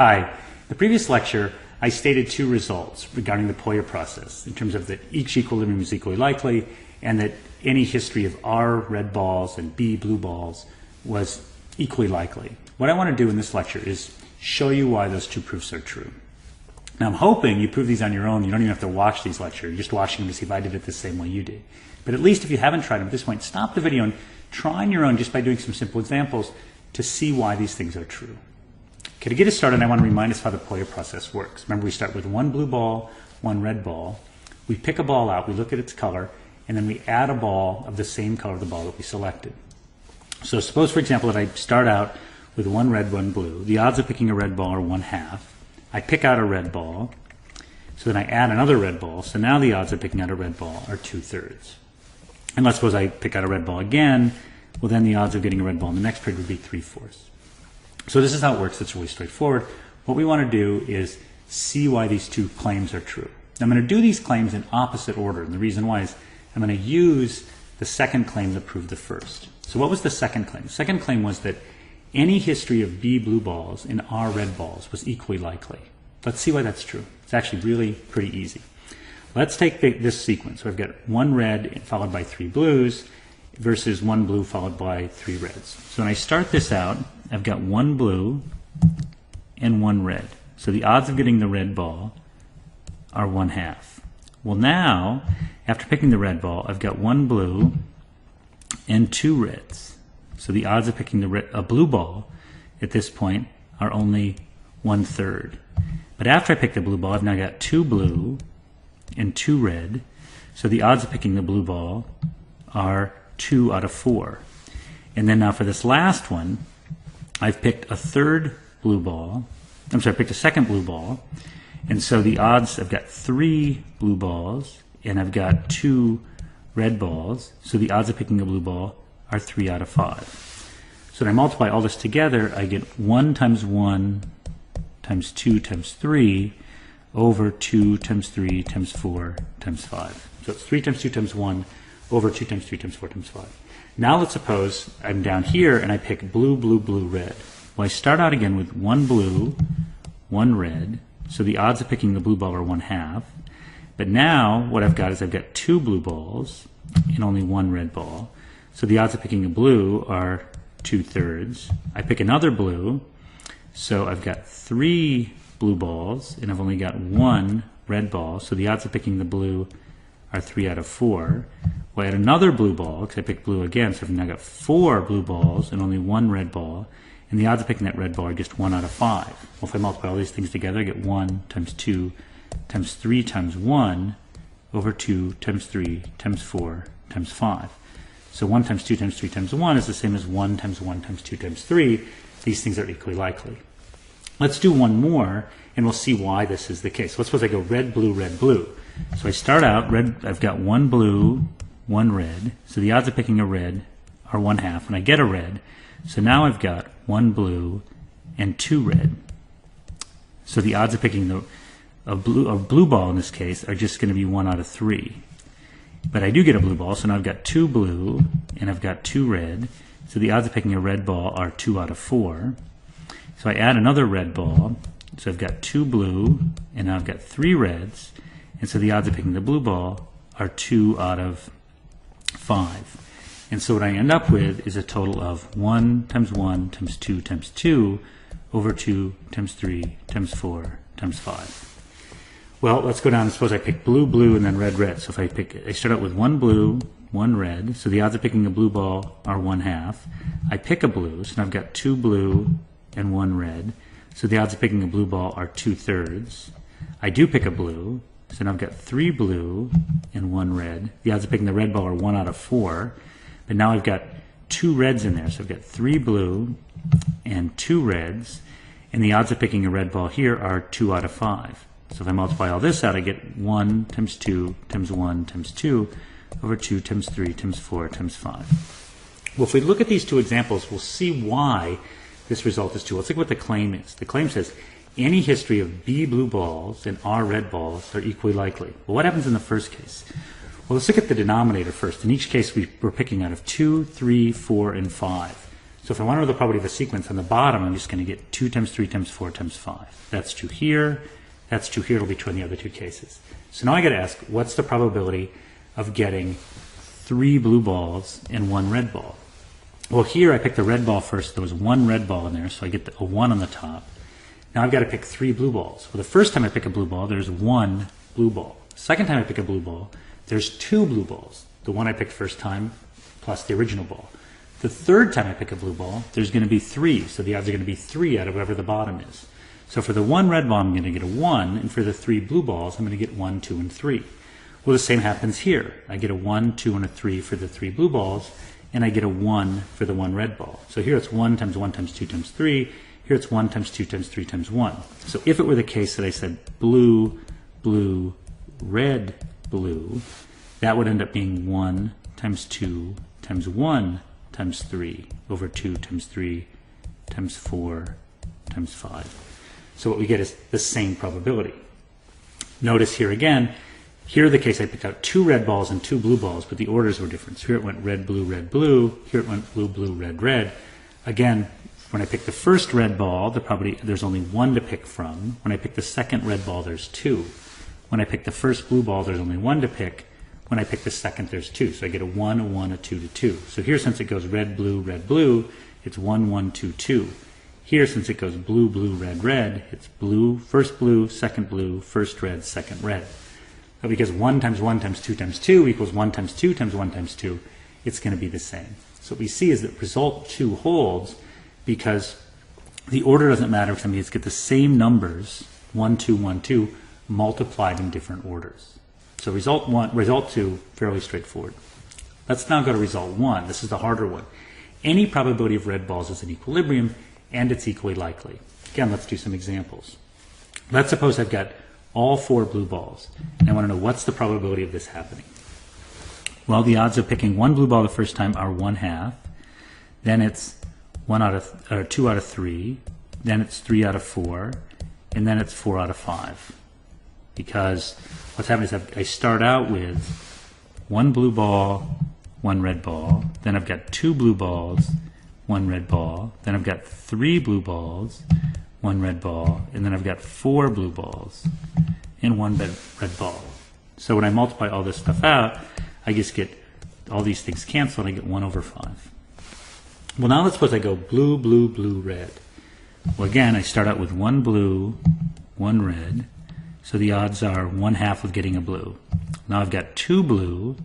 Hi. The previous lecture, I stated two results regarding the Poyer process in terms of that each equilibrium is equally likely and that any history of R red balls and B blue balls was equally likely. What I want to do in this lecture is show you why those two proofs are true. Now I'm hoping you prove these on your own. You don't even have to watch these lectures. You're just watching them to see if I did it the same way you did. But at least if you haven't tried them at this point, stop the video and try on your own just by doing some simple examples to see why these things are true. Okay, to get us started, I want to remind us how the Poyer process works. Remember, we start with one blue ball, one red ball. We pick a ball out, we look at its color, and then we add a ball of the same color of the ball that we selected. So suppose, for example, that I start out with one red, one blue. The odds of picking a red ball are 1/2. I pick out a red ball, so then I add another red ball. So now the odds of picking out a red ball are 2/3. And let's suppose I pick out a red ball again. Well, then the odds of getting a red ball in the next period would be 3/4. So this is how it works. It's really straightforward. What we want to do is see why these two claims are true. I'm going to do these claims in opposite order. And the reason why is I'm going to use the second claim to prove the first. So what was the second claim? The second claim was that any history of B blue balls and R red balls was equally likely. Let's see why that's true. It's actually really pretty easy. Let's take this sequence. So I've got one red followed by 3 blues versus one blue followed by 3 reds. So when I start this out, I've got one blue and one red. So the odds of getting the red ball are 1/2. Well, now, after picking the red ball, I've got one blue and 2 reds. So the odds of picking a blue ball at this point are only 1/3. But after I pick the blue ball, I've now got 2 blue and 2 red. So the odds of picking the blue ball are 2 out of 4. And then now for this last one, I've picked a third blue ball. I picked a second blue ball. And so the odds, I've got 3 blue balls and I've got 2 red balls. So the odds of picking a blue ball are 3 out of 5. So when I multiply all this together, I get 1 times 1 times 2 times 3 over 2 times 3 times 4 times 5. So it's 3 times 2 times 1 over 2 times 3 times 4 times 5. Now let's suppose I'm down here and I pick blue, blue, blue, red. Well, I start out again with one blue, one red. So the odds of picking the blue ball are 1/2. But now what I've got is I've got 2 blue balls and only 1 red ball. So the odds of picking a blue are 2/3. I pick another blue. So I've got 3 blue balls and I've only got 1 red ball. So the odds of picking the blue are 3 out of 4. Well, I add another blue ball because I picked blue again. So I've now got 4 blue balls and only 1 red ball. And the odds of picking that red ball are just 1 out of 5. Well, if I multiply all these things together, I get 1 times 2 times 3 times 1 over 2 times 3 times 4 times 5. So 1 times 2 times 3 times 1 is the same as 1 times 1 times 2 times 3. These things are equally likely. Let's do one more, and we'll see why this is the case. Let's suppose I go red, blue, red, blue. So I start out, red. I've got one blue, one red. So the odds of picking a red are 1/2, and I get a red. So now I've got one blue and 2 red. So the odds of picking a blue ball in this case are just going to be 1 out of 3. But I do get a blue ball, so now I've got 2 blue and I've got 2 red. So the odds of picking a red ball are 2 out of 4. So I add another red ball. So I've got 2 blue and now I've got 3 reds. And so the odds of picking the blue ball are 2 out of 5. And so what I end up with is a total of 1 times 1 times 2 times 2 over 2 times 3 times 4 times 5. Well, let's go down and suppose I pick blue, blue, and then red, red. So if I start out with one blue, one red. So the odds of picking a blue ball are 1/2. I pick a blue, so now I've got 2 blue and 1 red. So the odds of picking a blue ball are 2/3. I do pick a blue, so now I've got 3 blue and 1 red. The odds of picking the red ball are 1 out of 4. But now I've got 2 reds in there. So I've got 3 blue and 2 reds. And the odds of picking a red ball here are 2 out of 5. So if I multiply all this out, I get 1 times 2 times 1 times 2 over 2 times 3 times 4 times 5. Well, if we look at these two examples, we'll see why this result is true. Let's look at what the claim is. The claim says any history of B blue balls and R red balls are equally likely. Well, what happens in the first case? Well, let's look at the denominator first. In each case, we're picking out of 2, 3, 4, and 5. So if I want to know the probability of a sequence, on the bottom I'm just going to get 2 times 3 times 4 times 5. That's true here. That's true here. It'll be true in the other two cases. So now I got to ask, what's the probability of getting 3 blue balls and 1 red ball? Well, here I picked the red ball first. There was 1 red ball in there, so I get a 1 on the top. Now I've got to pick 3 blue balls. Well, the first time I pick a blue ball, there's 1 blue ball. Second time I pick a blue ball, there's 2 blue balls. The one I picked first time plus the original ball. The third time I pick a blue ball, there's going to be 3. So the odds are going to be 3 out of whatever the bottom is. So for the 1 red ball, I'm going to get a 1. And for the 3 blue balls, I'm going to get 1, 2, and 3. Well, the same happens here. I get a 1, 2, and a 3 for the 3 blue balls. And I get a 1 for the 1 red ball. So here it's 1 times 1 times 2 times 3. Here it's 1 times 2 times 3 times 1. So if it were the case that I said blue, blue, red, blue, that would end up being 1 times 2 times 1 times 3 over 2 times 3 times 4 times 5. So what we get is the same probability. Notice here again, here in the case I picked out 2 red balls and 2 blue balls, but the orders were different. So here it went red, blue, red, blue. Here it went blue, blue, red, red. Again, when I pick the first red ball, the probability there's only 1 to pick from. When I pick the second red ball, there's 2. When I pick the first blue ball, there's only 1 to pick. When I pick the second, there's 2. So I get a 1, a 1, a 2 to 2. So here, since it goes red, blue, it's 1, 1, 2, 2. Here, since it goes blue, blue, red, it's blue, first red, second red. But because 1 times 1 times 2 times 2 equals 1 times 2 times 1 times 2, it's going to be the same. So what we see is that result 2 holds because the order doesn't matter to me. It's get the same numbers, 1, 2, 1, 2, multiplied in different orders. So result 2, fairly straightforward. Let's now go to result 1. This is the harder one. Any probability of red balls is in equilibrium, and it's equally likely. Again, let's do some examples. Let's suppose I've got all 4 blue balls, and I want to know what's the probability of this happening. Well, the odds of picking 1 blue ball the first time are 1/2. Then it's 2 out of 3. Then it's 3 out of 4, and then it's 4 out of 5. Because what's happening is I start out with 1 blue ball, 1 red ball. Then I've got 2 blue balls, 1 red ball. Then I've got 3 blue balls, 1 red ball. And then I've got 4 blue balls and 1 red ball. So when I multiply all this stuff out, I just get all these things canceled and I get 1 over 5. Well, now let's suppose I go blue, blue, blue, red. Well, again, I start out with 1 blue, 1 red. So the odds are 1/2 of getting a blue. Now I've got 2 blue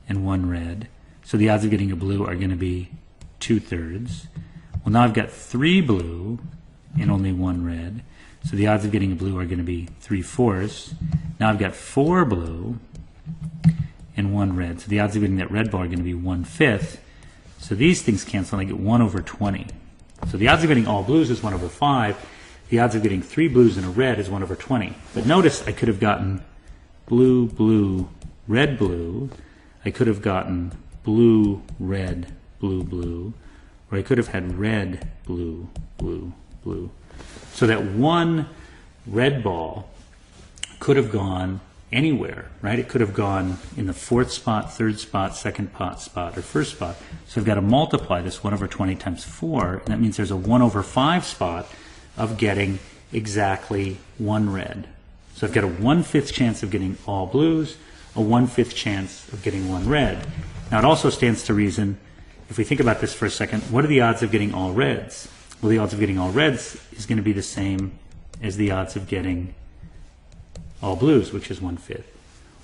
and 1 red. So the odds of getting a blue are going to be 2/3. Well, now I've got 3 blue and only 1 red. So the odds of getting a blue are going to be 3/4. Now I've got 4 blue and 1 red. So the odds of getting that red ball are going to be 1/5. So these things cancel and I get 1 over 20. So the odds of getting all blues is 1 over 5. The odds of getting 3 blues and a red is 1 over 20. But notice I could have gotten blue, blue, red, blue. I could have gotten blue, red, blue, blue. Or I could have had red, blue, blue, blue. So that 1 red ball could have gone anywhere, right? It could have gone in the 4th spot, 3rd spot, 2nd spot, or 1st spot. So I've got to multiply this 1 over 20 times 4, and that means there's a 1 over 5 spot of getting exactly 1 red. So I've got a 1/5 chance of getting all blues, a 1/5 chance of getting 1 red. Now it also stands to reason, if we think about this for a second, what are the odds of getting all reds? Well, the odds of getting all reds is going to be the same as the odds of getting all blues, which is 1/5.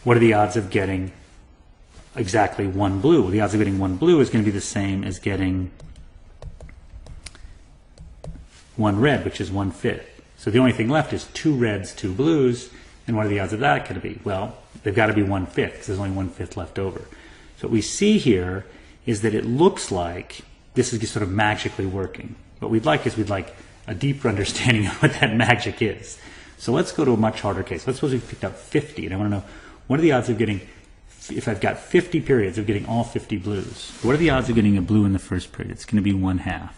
What are the odds of getting exactly 1 blue? Well, the odds of getting 1 blue is going to be the same as getting 1 red, which is 1/5. So the only thing left is 2 reds, 2 blues, and what are the odds of that going to be? Well, they've got to be 1/5 because there's only 1/5 left over. So what we see here is that it looks like this is just sort of magically working. What we'd like a deeper understanding of what that magic is. So let's go to a much harder case. Let's suppose we've picked up 50, and I want to know what are the odds of getting, if I've got 50 periods, of getting all 50 blues. What are the odds of getting a blue in the first period? It's going to be 1/2.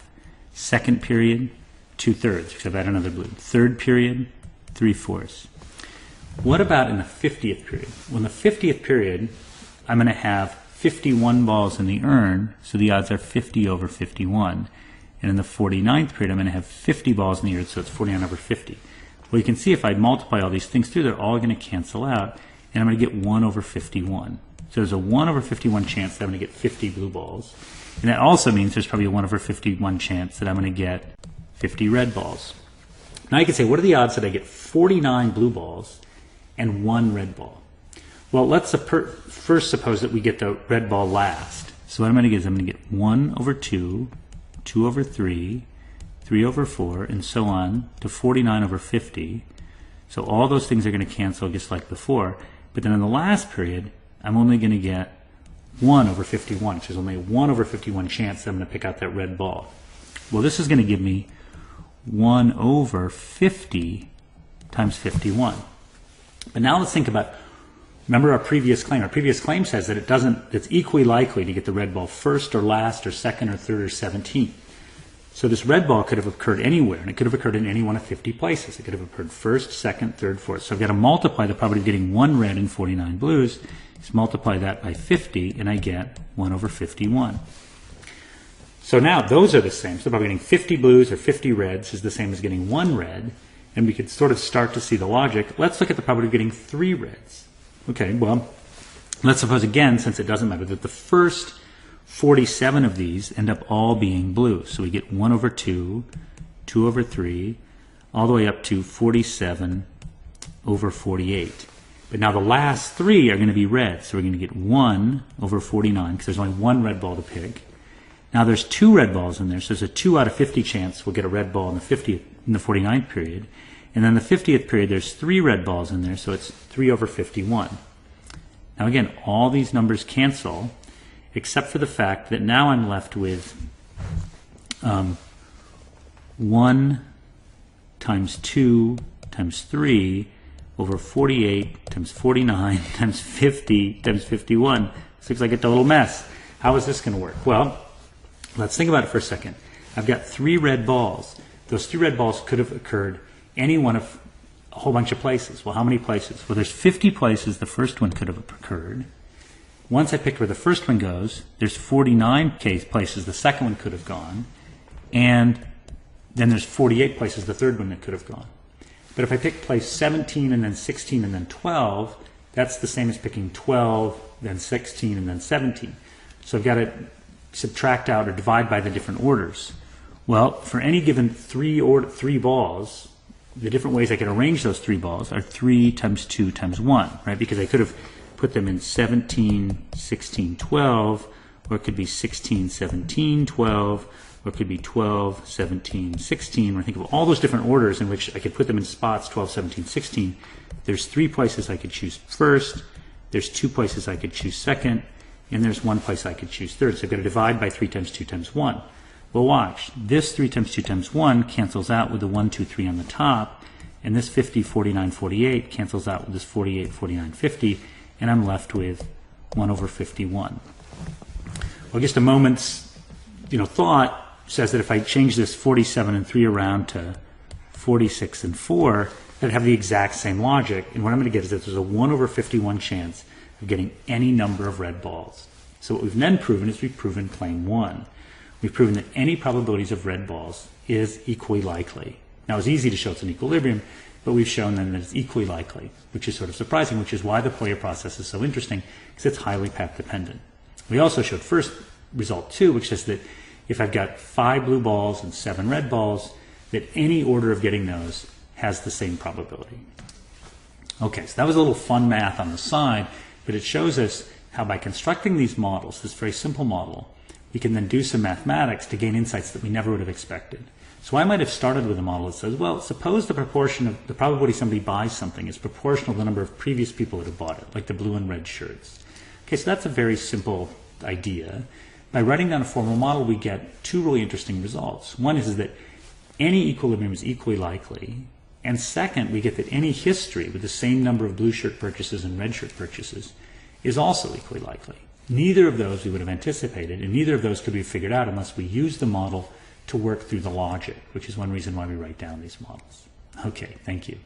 Second period, 2/3, because I've had another blue. Third period, 3/4. What about in the 50th period? Well, in the 50th period, I'm going to have 51 balls in the urn, so the odds are 50 over 51. And in the 49th period, I'm going to have 50 balls in the air, so it's 49 over 50. Well, you can see if I multiply all these things through, they're all going to cancel out, and I'm going to get 1 over 51. So there's a 1 over 51 chance that I'm going to get 50 blue balls. And that also means there's probably a 1 over 51 chance that I'm going to get 50 red balls. Now you can say, what are the odds that I get 49 blue balls and 1 red ball? Well, let's first suppose that we get the red ball last. So what I'm going to get is I'm going to get 1 over 2, 2 over 3, 3 over 4, and so on to 49 over 50. So all those things are going to cancel just like before. But then in the last period, I'm only going to get 1 over 51, which is only a 1 over 51 chance that I'm going to pick out that red ball. Well, this is going to give me 1 over 50 times 51. But now let's think about, remember our previous claim. Our previous claim says that it's equally likely to get the red ball first or last or second or third or 17th. So this red ball could have occurred anywhere, and it could have occurred in any one of 50 places. It could have occurred first, second, third, fourth. So I've got to multiply the probability of getting 1 red and 49 blues. Just multiply that by 50, and I get 1 over 51. So now those are the same. So probably getting 50 blues or 50 reds is the same as getting 1 red, and we could sort of start to see the logic. Let's look at the probability of getting 3 reds. Okay, well, let's suppose again, since it doesn't matter, that the first 47 of these end up all being blue. So we get 1 over 2, 2 over 3, all the way up to 47 over 48. But now the last 3 are going to be red. So we're going to get 1 over 49 because there's only 1 red ball to pick. Now there's 2 red balls in there, so there's a 2 out of 50 chance we'll get a red ball in the 49th period. And then the 50th period, there's 3 red balls in there, so it's 3 over 51. Now again, all these numbers cancel, except for the fact that now I'm left with 1 times 2 times 3 over 48 times 49 times 50 times 51. This looks like a total mess. How is this going to work? Well, let's think about it for a second. I've got 3 red balls. Those 3 red balls could have occurred any one of a whole bunch of places. Well, how many places? Well, there's 50 places the first one could have occurred. Once I picked where the first one goes, there's 49 places the second one could have gone, and then there's 48 places the third one that could have gone. But if I pick place 17 and then 16 and then 12, that's the same as picking 12, then 16, and then 17. So I've got to subtract out or divide by the different orders. Well, for any given 3 balls, the different ways I can arrange those 3 balls are 3 times 2 times 1, right? Because I could have put them in 17, 16, 12, or it could be 16, 17, 12, or it could be 12, 17, 16. When I think of all those different orders in which I could put them in spots, 12, 17, 16, there's 3 places I could choose first, there's 2 places I could choose second, and there's 1 place I could choose third. So I've got to divide by 3 times 2 times 1. Well, watch. This 3 times 2 times 1 cancels out with the 1, 2, 3 on the top, and this 50, 49, 48 cancels out with this 48, 49, 50, and I'm left with 1 over 51. Well, just a moment's thought says that if I change this 47 and 3 around to 46 and 4, that'd have the exact same logic. And what I'm going to get is that there's a 1 over 51 chance of getting any number of red balls. So what we've then proven is we've proven claim 1. We've proven that any probabilities of red balls is equally likely. Now, it's easy to show it's an equilibrium, but we've shown then that it's equally likely, which is sort of surprising, which is why the Poyer process is so interesting, because it's highly path dependent. We also showed first result 2, which says that if I've got 5 blue balls and 7 red balls, that any order of getting those has the same probability. Okay, so that was a little fun math on the side, but it shows us how by constructing these models, this very simple model, we can then do some mathematics to gain insights that we never would have expected. So I might have started with a model that says, well, suppose the proportion of the probability somebody buys something is proportional to the number of previous people that have bought it, like the blue and red shirts. Okay, so that's a very simple idea. By writing down a formal model, we get 2 really interesting results. One is that any equilibrium is equally likely, and second, we get that any history with the same number of blue shirt purchases and red shirt purchases is also equally likely. Neither of those we would have anticipated, and neither of those could be figured out unless we use the model to work through the logic, which is one reason why we write down these models. Okay, thank you.